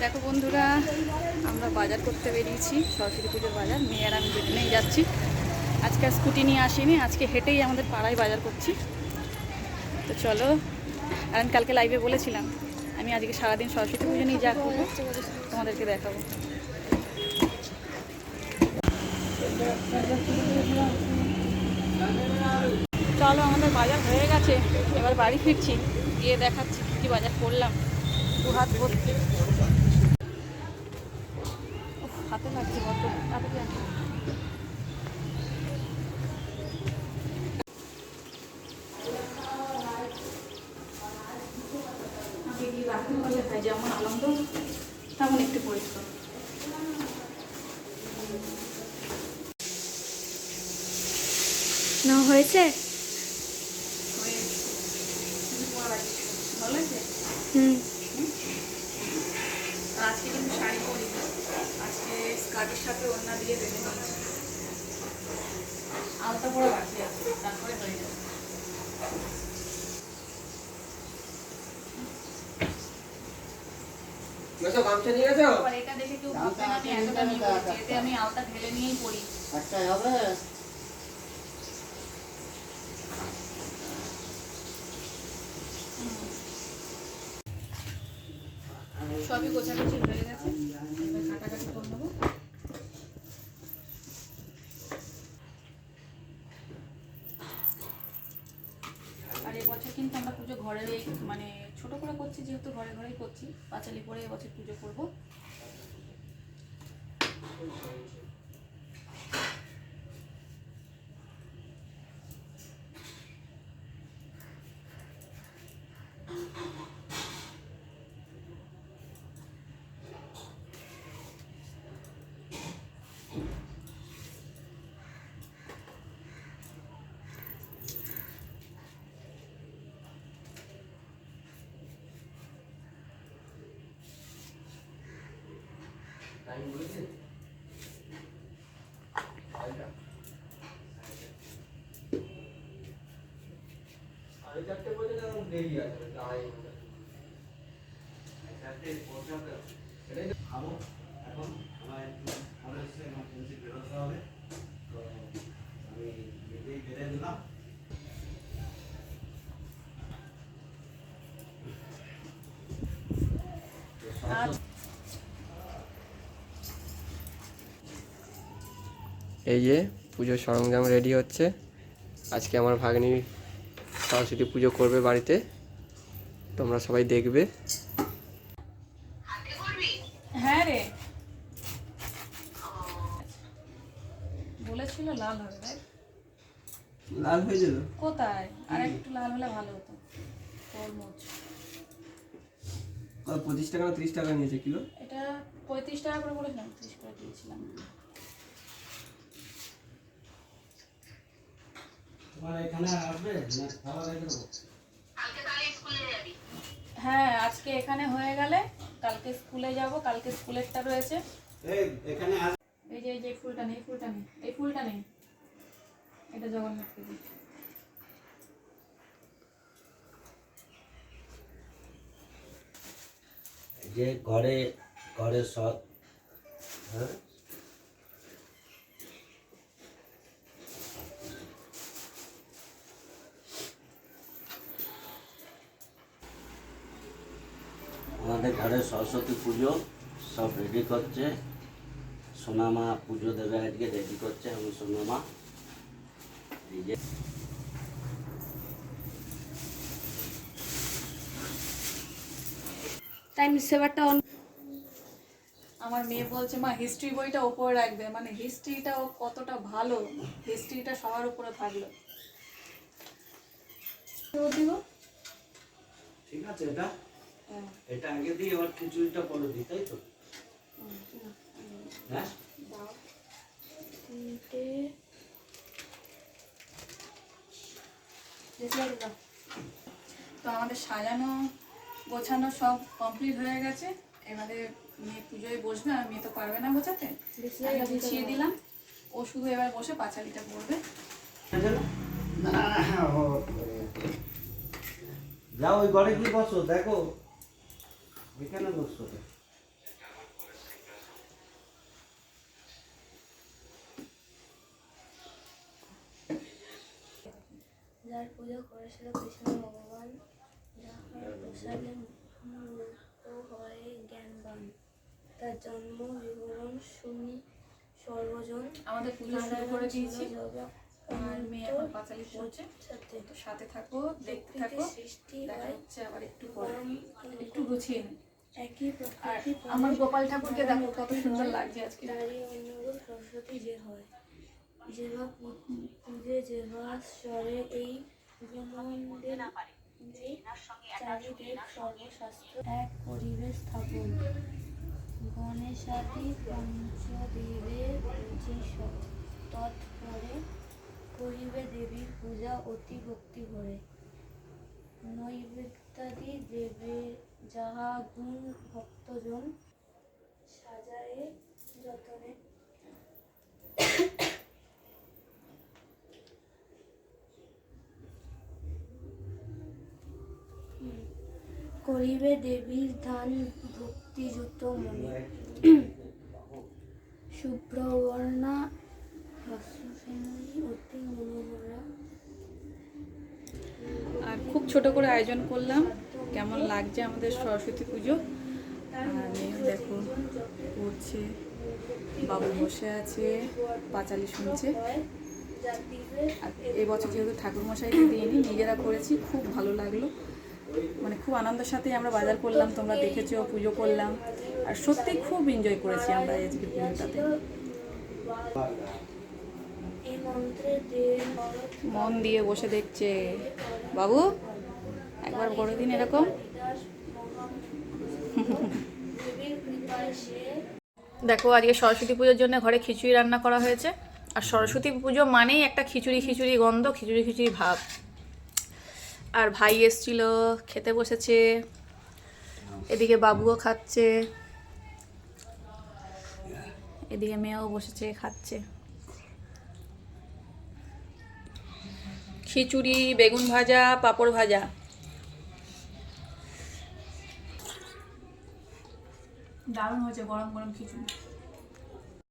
দেখো বন্ধুরা, আমরা বাজার করতে বেরিয়েছি, সরস্বতী পুজোর বাজার। মেয়ের আমি দুজনেই যাচ্ছি। আজকে আর স্কুটি নিয়ে আসিনি, আজকে হেঁটেই আমাদের পাড়ায় বাজার করছি। তো চলো, আর আমি কালকে লাইভে বলেছিলাম আমি আজকে সারাদিন সরস্বতী পুজো নিয়ে যা করবো তোমাদেরকে দেখাবো। চলো, আমাদের বাজার হয়ে গেছে, এবার বাড়ি ফিরছি, গিয়ে দেখাচ্ছি কী বাজার করলাম। দু হাত ভর্তি, হাতে লাগছে বড্ড। যেমন আনন্দ তেমন একটু পরিশ্রম। না হয়েছে? ভালো হয়েছে। আজকে কিন্তু শাড়ি পরি, আজকে স্কার্টের সাথে ওড়না দিয়ে বেঁধে নিয়েছি। আলতা পরে বাকি আছে, তারপরে হয়ে যাবে। এটা দেখে কেউ ভাববে না আমি এতটা নিয়ে পড়ছি, এতে আমি আলতা ঢেলে নিয়েই পড়ি। সবই গোছাগুছি হয়ে গেছে, এবার কাটাকাটি করে নেবো। আর এবছর কিন্তু আমরা পুজো ঘরেই, মানে ছোট করে করছি, যেহেতু ঘরে ঘরেই করছি, পাঁচালি পরে এবছর পুজো করবো। এই যে পুজোর সরঞ্জাম রেডি হচ্ছে। আজকে আমার ভাগ্নি সরস্বতী পুজো করবে বাড়িতে, তোমরা সবাই দেখবে। হ্যাঁ রে, বলেছিল লাল হবে, তাই লাল হয়ে যাবে কোথায়? আর একটু লাল হলে ভালো হতো। তরমুজ 25 টাকা না 30 টাকা নিয়েছে কিলো? এটা 35 টাকা করে বলেছিলাম, 30 করে দিয়েছিলাম। হ্যাঁ, আজকে এখানে হয়ে গেলে কালকে স্কুলে যাব, কালকে স্কুলেরটা রয়েছে। এই যে এই ফুলটা নেই, এই ফুলটা নেই, এটা জগন্নাথকে দিই। যে ঘরে ঘরে সব আমাদের ঘরে সরস্বতী পুজো সব রেডি করছে। সোনামা পুজো দেবে আজকে, রেডি করছে আমি সোনামা। এই যে টাইম সেভারটা অন। আমার মেয়ে বলছে মা হিস্ট্রি বইটা উপরে রাখবে, মানে হিস্ট্রিটাও কতটা ভালো, হিস্ট্রিটা সবার উপরে থাকলো। ঠিক আছে, এটা আগে দিয়ে এবার খিচুড়িটা পরে দিই, তাই তো? হ্যাঁ, তো আমাদের সাজানো গোছানো সব কমপ্লিট হয়ে গেছে। এবারে মেয়ে পুজোয় বসবে, আর মেয়ে তো পারবে না গোছাতে, গুছিয়ে দিলাম। ও শুধু এবার বসে পাঁচালিটা করবে। যাও ওই ঘরে গিয়ে বসো, দেখো এখানে বসো। পুজো করেছিল কৃষ্ণ ভগবান, যাহার প্রসাদে মুক্ত হয়ে জ্ঞানবান। তার জন্ম বিবরণ শুনি সর্বজন। আমাদের পুজো শুরু করে দিয়েছি, জগৎ আমার মেয়ে এখন পাঁচালি পড়ছে। সাথে তো সাথে থাকো, দেখতে প্রকৃতি থাকো, সৃষ্টি দেখা হয় হচ্ছে আবার একটু পরে। একটু গুছিয়ে নে। একই আর প্রকৃতি আমার গোপাল ঠাকুরকে দেখো কত সুন্দর লাগছে আজকে। নারী অন্যরূপ সরস্বতী যে হয়, যেবা পূজে যেবা স্বরে এই ব্রহ্মাণ্ডের চারিদিক সর্বশাস্ত্র এক পরিবেশ স্থাপন। গণেশাদি পঞ্চদেবে পূজে তৎপরে করিবে দেবীর পূজা অতি ভক্তি ভরে। নৈবেদ্যাদি দেবে যাহা গুণ ভক্তজন সাজায়ে যতনে। করিবে দেবীর ধান ভক্তিযুক্ত মনে। শুভ্রবর্ণা হাস্যশ্যামলী অতি মনোহরা। আর খুব ছোট করে আয়োজন করলাম। কেমন লাগছে আমাদের সরস্বতী পুজো। আর মেয়ে দেখো পড়ছে, বাবু বসে আছে, পাঁচালি শুনছে। আর এবছর যেহেতু ঠাকুরমশাইকে দিইনি, নিজেরা করেছি, খুব ভালো লাগলো। মানে খুব আনন্দের সাথে আমরা বাজার করলাম, তোমরা দেখেছো, পুজো করলাম। আর সত্যি খুব এনজয় করেছি আমরা আজকে পুজোটাতে। এই মন্ত্রে দেব মন দিয়ে বসে দেখছে। বাবু একবার বড় দিন এরকম। দেবীর কৃপায় সে দেখো আজকে সরস্বতী পুজোর জন্য ঘরে খিচুড়ি রান্না করা হয়েছে। আর সরস্বতী পুজো মানেই একটা খিচুড়ি খিচুড়ি গন্ধ, খিচুড়ি খিচুড়ি ভাব। আর ভাই এসছিল, খেতে বসেছে। এদিকে বাবুও খাচ্ছে, এদিকে মেয়েও বসেছে খাচ্ছে। খিচুড়ি, বেগুন ভাজা, পাঁপড় ভাজা। দারুণ হয়েছে গরম গরম খিচুড়ি।